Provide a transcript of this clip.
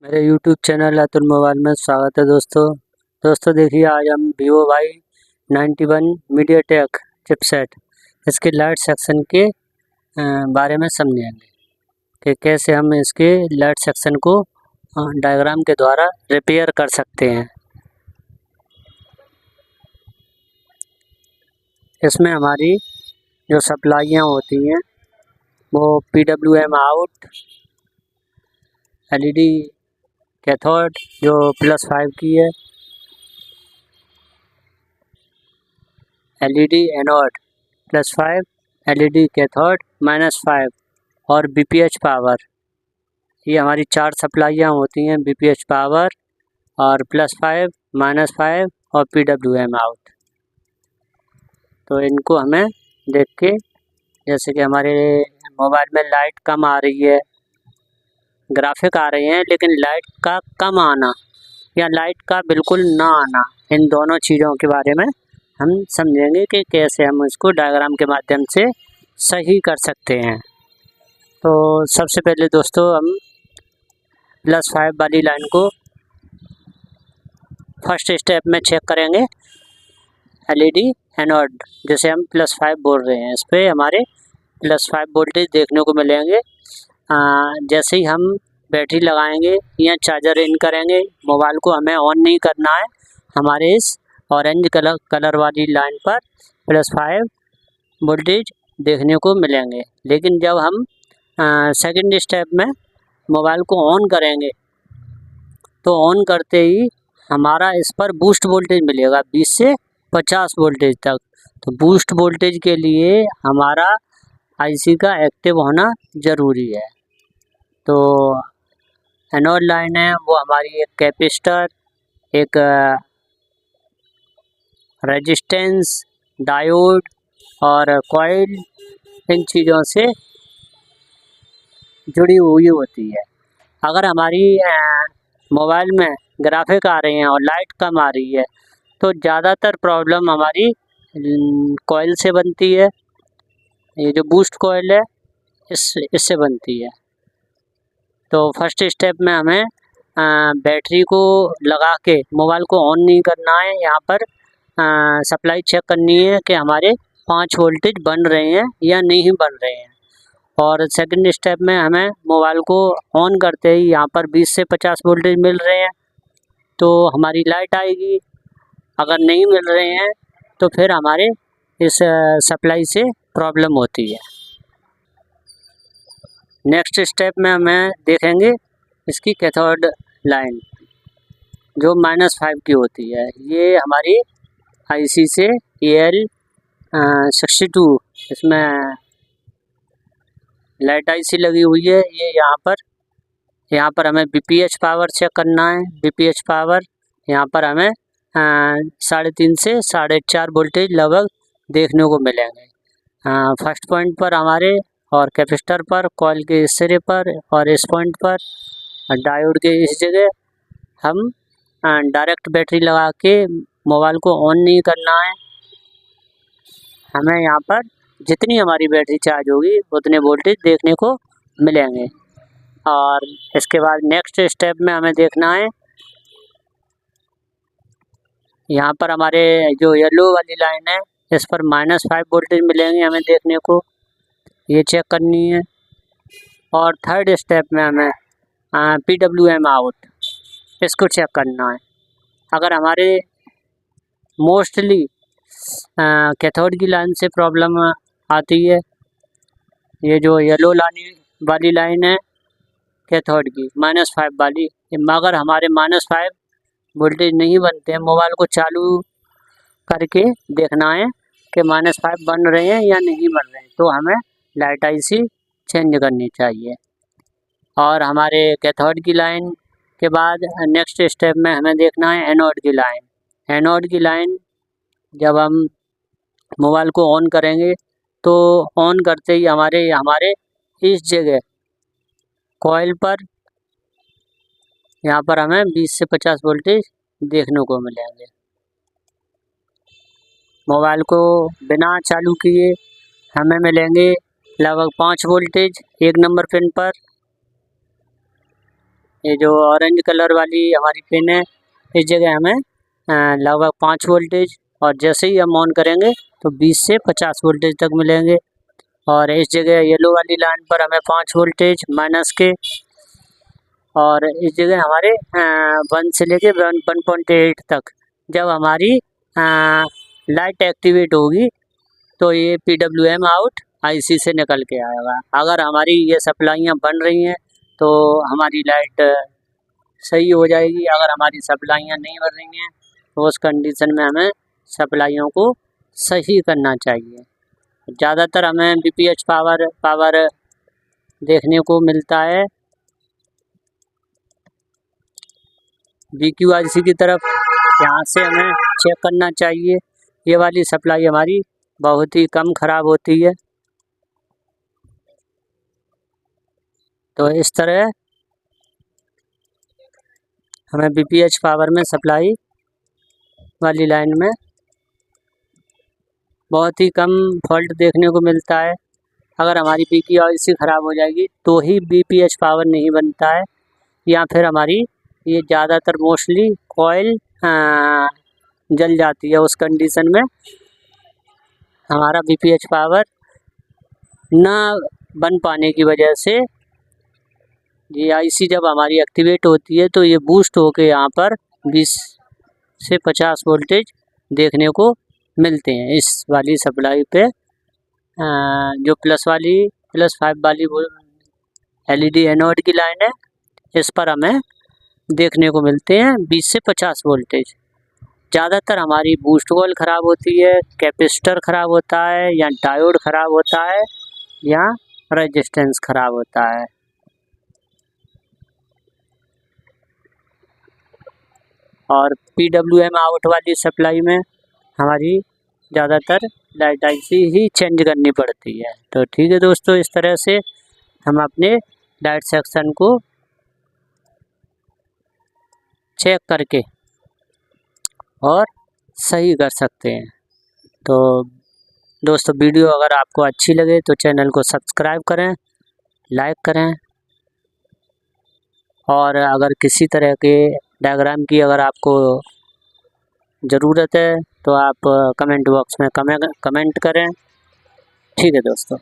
मेरे YouTube channel Atul mobile में स्वागत है दोस्तों देखिए आज हम Vivo Y91 मीडियाटेक चिपसेट इसके लाइट सेक्शन के बारे में समझेंगे कि कैसे हम इसके लाइट सेक्शन को डायग्राम के द्वारा रिपेयर कर सकते हैं। इसमें हमारी जो सप्लाइयाँ होती हैं वो PWM आउट, LED कैथोड जो +5 की है, LED एनोड +5, LED कैथोड -5 और BPH पावर, ये हमारी 4 सप्लाइयाँ होती हैं। BPH पावर और +5, -5 और PWM आउट। तो इनको हमें देख के, जैसे कि हमारे मोबाइल में लाइट कम आ रही है, ग्राफिक आ रहे हैं लेकिन लाइट का कम आना या लाइट का बिल्कुल ना आना, इन दोनों चीज़ों के बारे में हम समझेंगे कि कैसे हम इसको डायग्राम के माध्यम से सही कर सकते हैं। तो सबसे पहले दोस्तों हम +5 वाली लाइन को फर्स्ट स्टेप में चेक करेंगे। LED एनोड जैसे हम +5 बोल रहे हैं, इस पर हमारे +5 वोल्टेज देखने को मिलेंगे। जैसे ही हम बैटरी लगाएंगे या चार्जर इन करेंगे, मोबाइल को हमें ऑन नहीं करना है। हमारे इस ऑरेंज कलर वाली लाइन पर +5 वोल्टेज देखने को मिलेंगे। लेकिन जब हम सेकंड स्टेप में मोबाइल को ऑन करेंगे तो ऑन करते ही हमारा इस पर बूस्ट वोल्टेज मिलेगा 20 से 50 वोल्टेज तक। तो बूस्ट वोल्टेज के लिए हमारा IC का एक्टिव होना ज़रूरी है। तो एनोड लाइन है वो हमारी एक कैपेसिटर, एक रेजिस्टेंस, डायोड और कॉइल, इन चीज़ों से जुड़ी हुई होती है। अगर हमारी मोबाइल में ग्राफिक आ रहे हैं और लाइट कम आ रही है तो ज़्यादातर प्रॉब्लम हमारी कॉइल से बनती है। ये जो बूस्ट कॉइल है इससे बनती है। तो फर्स्ट स्टेप में हमें बैटरी को लगा के मोबाइल को ऑन नहीं करना है। यहाँ पर सप्लाई चेक करनी है कि हमारे 5 वोल्टेज बन रहे हैं या नहीं बन रहे हैं। और सेकंड स्टेप में हमें मोबाइल को ऑन करते ही यहाँ पर 20 से 50 वोल्टेज मिल रहे हैं तो हमारी लाइट आएगी। अगर नहीं मिल रहे हैं तो फिर हमारे इस सप्लाई से प्रॉब्लम होती है। नेक्स्ट स्टेप में हमें देखेंगे इसकी कैथोड लाइन जो -5 की होती है। ये हमारी IC से AL62, इसमें लाइट IC लगी हुई है। ये यहाँ पर हमें BPH पावर चेक करना है। BPH पावर यहाँ पर हमें 3.5 से 4.5 वोल्टेज लगभग देखने को मिलेंगे। फर्स्ट पॉइंट पर हमारे और कैपेसिटर पर, कॉइल के इस सिरे पर और इस पॉइंट पर, डायोड के इस जगह हम डायरेक्ट बैटरी लगा के मोबाइल को ऑन नहीं करना है। हमें यहाँ पर जितनी हमारी बैटरी चार्ज होगी उतने वोल्टेज देखने को मिलेंगे। और इसके बाद नेक्स्ट स्टेप में हमें देखना है, यहाँ पर हमारे जो येलो वाली लाइन है इस पर -5 वोल्टेज मिलेंगे हमें देखने को, ये चेक करनी है। और थर्ड स्टेप में हमें PWM आउट, इसको चेक करना है। अगर हमारे मोस्टली कैथोड की लाइन से प्रॉब्लम आती है, ये जो येलो वाली लाइन है कैथोड की -5 वाली, मगर हमारे -5 वोल्टेज नहीं बनते हैं, मोबाइल को चालू करके देखना है कि -5 बन रहे हैं या नहीं बन रहे हैं, तो हमें लाइट IC चेंज करनी चाहिए। और हमारे कैथोड की लाइन के बाद नेक्स्ट स्टेप में हमें देखना है एनोड की लाइन। एनोड की लाइन जब हम मोबाइल को ऑन करेंगे तो ऑन करते ही हमारे इस जगह कॉइल पर यहाँ पर हमें 20 से 50 वोल्टेज देखने को मिलेंगे। मोबाइल को बिना चालू किए हमें मिलेंगे लगभग 5 वोल्टेज एक नंबर पिन पर ये जो ऑरेंज कलर वाली हमारी पिन है, इस जगह हमें लगभग 5 वोल्टेज, और जैसे ही हम ऑन करेंगे तो 20 से 50 वोल्टेज तक मिलेंगे। और इस जगह येलो वाली लाइन पर हमें 5 वोल्टेज माइनस के, और इस जगह हमारे 1 से लेके 1.8 तक जब हमारी लाइट एक्टिवेट होगी तो ये PWM आउट IC से निकल के आएगा। अगर हमारी ये सप्लाइयाँ बन रही हैं तो हमारी लाइट सही हो जाएगी। अगर हमारी सप्लाइयाँ नहीं बन रही हैं तो उस कंडीशन में हमें सप्लाइयों को सही करना चाहिए। ज़्यादातर हमें BPH पावर देखने को मिलता है BQIC की तरफ, यहाँ से हमें चेक करना चाहिए। ये वाली सप्लाई हमारी बहुत ही कम ख़राब होती है। तो इस तरह हमें BPH पावर में सप्लाई वाली लाइन में बहुत ही कम फॉल्ट देखने को मिलता है। अगर हमारी BQIC ख़राब हो जाएगी तो ही BPH पावर नहीं बनता है, या फिर हमारी ये ज़्यादातर मोस्टली कॉइल जल जाती है। उस कंडीशन में हमारा BPH पावर ना बन पाने की वजह से ये IC जब हमारी एक्टिवेट होती है तो ये बूस्ट होके यहाँ पर 20 से 50 वोल्टेज देखने को मिलते हैं। इस वाली सप्लाई पे जो प्लस 5 वाली वो LED एनोड की लाइन है, इस पर हमें देखने को मिलते हैं 20 से 50 वोल्टेज। ज़्यादातर हमारी बूस्ट कॉइल ख़राब होती है, कैपेसिटर ख़राब होता है, या डायोड ख़राब होता है, या रेजिस्टेंस ख़राब होता है। और PWM आउट वाली सप्लाई में हमारी ज़्यादातर लाइट IC ही चेंज करनी पड़ती है। तो ठीक है दोस्तों, इस तरह से हम अपने लाइट सेक्शन को चेक करके और सही कर सकते हैं। तो दोस्तों, वीडियो अगर आपको अच्छी लगे तो चैनल को सब्सक्राइब करें, लाइक करें, और अगर किसी तरह के डायग्राम की अगर आपको ज़रूरत है तो आप कमेंट बॉक्स में कमेंट करें। ठीक है दोस्तों।